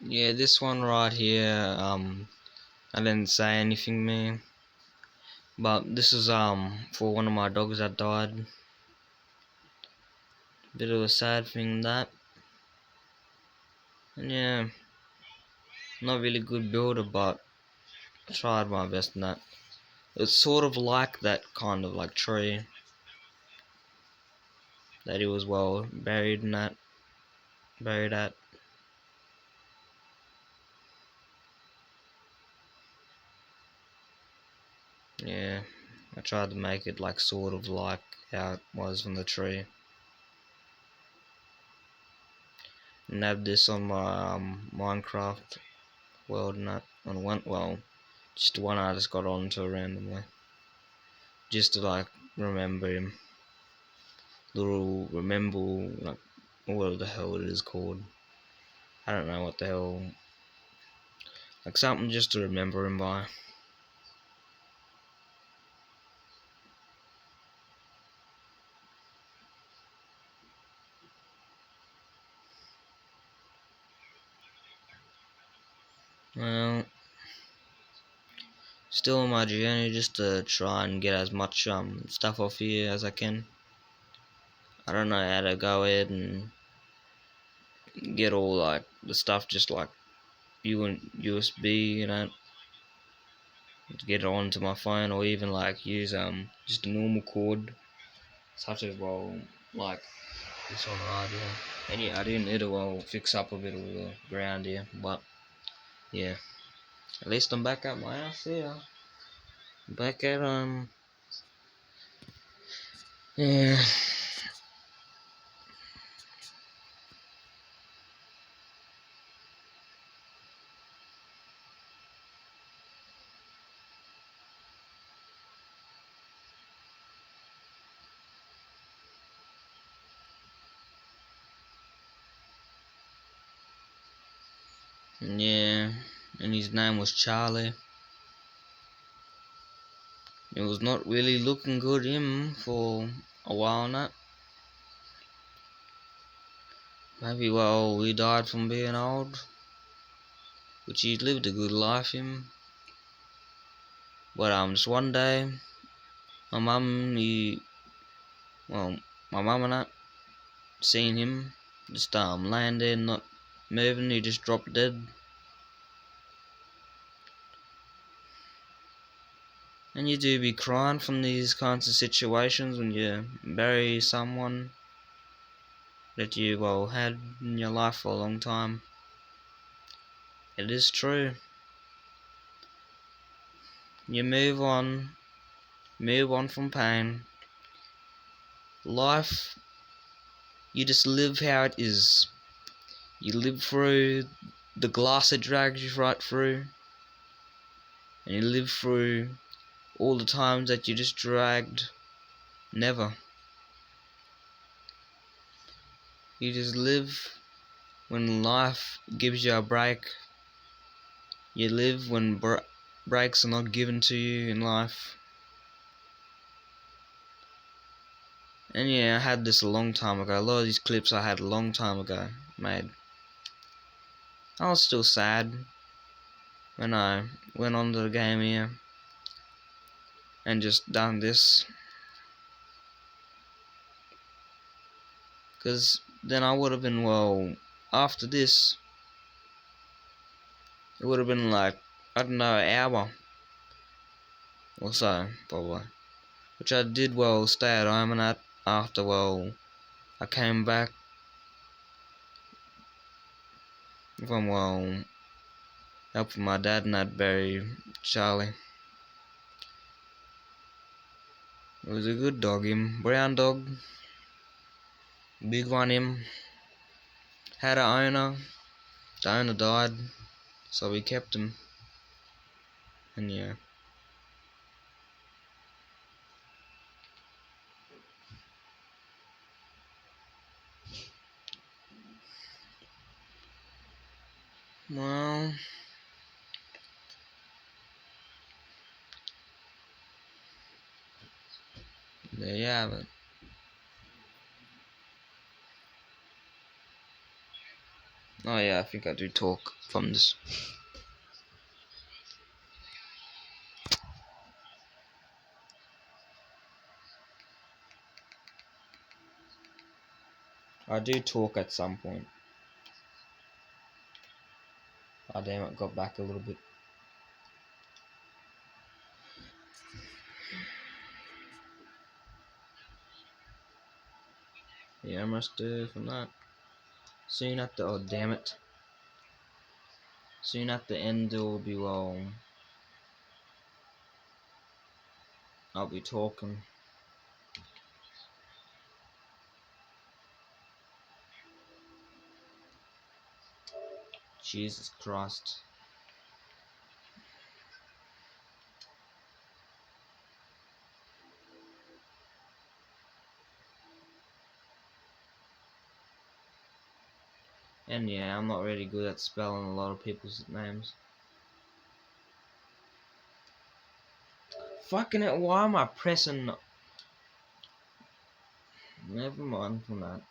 Yeah, this one right here, I didn't say anything, man. But this is for one of my dogs that died. Bit of a sad thing that. And yeah, not really good builder, but I tried my best in that. It's sort of like that kind of like tree that he was well buried in that buried at. Yeah. I tried to make it like sort of like how it was from the tree. And have this on my Minecraft world and that on one just one I just got onto randomly. Just to like remember him. Little remember like what the hell it is called. I don't know what the hell, like something just to remember him by. Well, still on my journey just to try and get as much stuff off here as I can. I don't know how to go ahead and get all like the stuff just like USB, to get it onto my phone, or even like use just a normal cord, such as like this one right here. And yeah, I didn't need to fix up a bit of the ground here, but yeah, at least I'm back at my house here. Back at yeah. Yeah, and his name was Charlie. It was not really looking good him for a while now. Maybe he died from being old, which he lived a good life him. But just one day, my mum well my mum and I seen him just laying there not moving. He just dropped dead. And you do be crying from these kinds of situations when you bury someone that you had in your life for a long time. It is true. You move on from pain. Life, you just live how it is. You live through the glass that drags you right through, and you live through all the times that you just dragged. Never. You just live when life gives you a break. You live when breaks are not given to you in life. And yeah, I had this a long time ago. A lot of these clips I had a long time ago made. I was still sad when I went on to the game here and just done this. Because then I would have been, after this, it would have been like, I don't know, an hour or so, probably. Which I did, stay at home and that after, I came back from, helping my dad and that bury Charlie. It was a good dog, him. Brown dog. Big one, him. Had an owner. The owner died, so we kept him. And yeah. Well, there you have it. Oh yeah, I think I do talk from this. I do talk at some point. Oh damn it, got back a little bit. Yeah, I must do from that. Soon at the, oh damn it. Soon at the end there will be, well, I'll be talking. Jesus Christ. And yeah, I'm not really good at spelling a lot of people's names. Fucking it, why am I pressing? Never mind from that.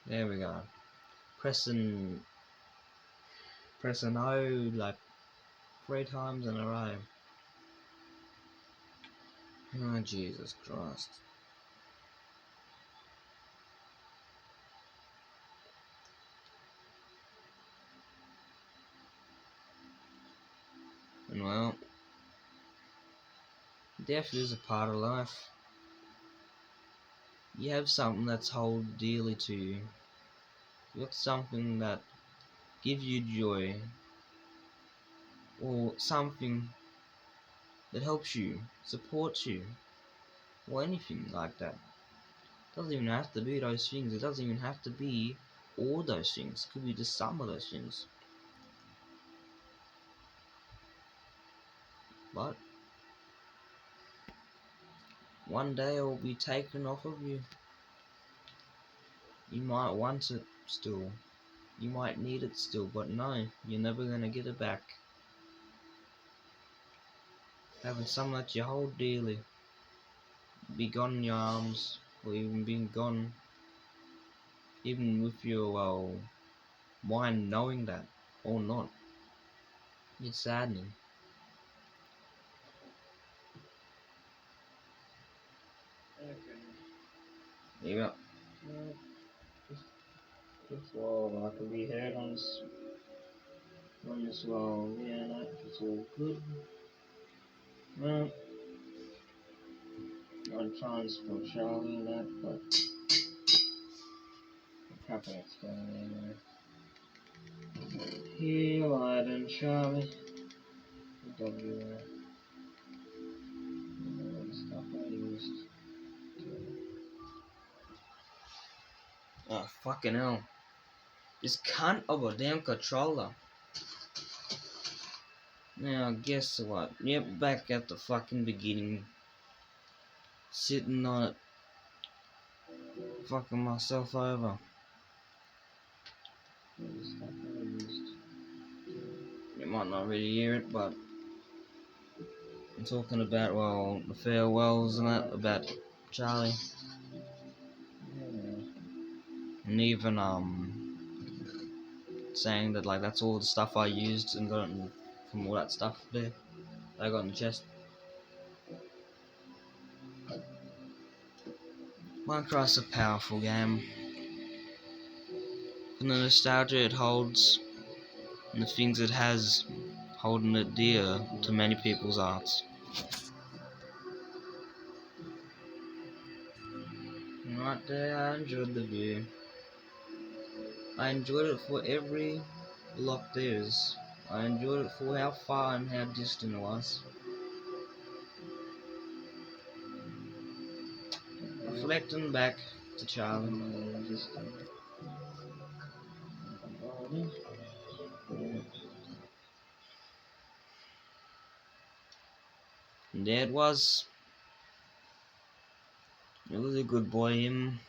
There we go. Pressing O like 3 times in a row. Oh Jesus Christ. And well, death is a part of life. You have something that's held dearly to you. You got something that gives you joy, or something that helps you, supports you, or anything like that. It doesn't even have to be those things. It doesn't even have to be all those things. It could be just some of those things. But one day it will be taken off of you. You might want it still. You might need it still, but no, you're never gonna get it back. Having something that you hold dearly be gone in your arms, or even being gone, even with your, well, mind knowing that, or not. It's saddening. Okay. Yeah. Just well, I can be heard on this well, yeah, that's all good. Well, I'm trying to spell Charlie and that, but I can't explain it anyway. Here, light and Charlie. W. Stuff I used. Oh, fucking hell. This cunt of a damn controller. Now, guess what? Yep, back at the fucking beginning. Sitting on it. Fucking myself over. You might not really hear it, but I'm talking about, well, the farewells and that, about Charlie. And even, saying that, like, that's all the stuff I used and got from all that stuff there. I got in the chest. Minecraft's a powerful game. And the nostalgia it holds, and the things it has, holding it dear to many people's hearts. And right there, I enjoyed the view. I enjoyed it for every block there is. I enjoyed it for how far and how distant it was. Reflecting back to Charlie. And there it was. It was a good boy, him.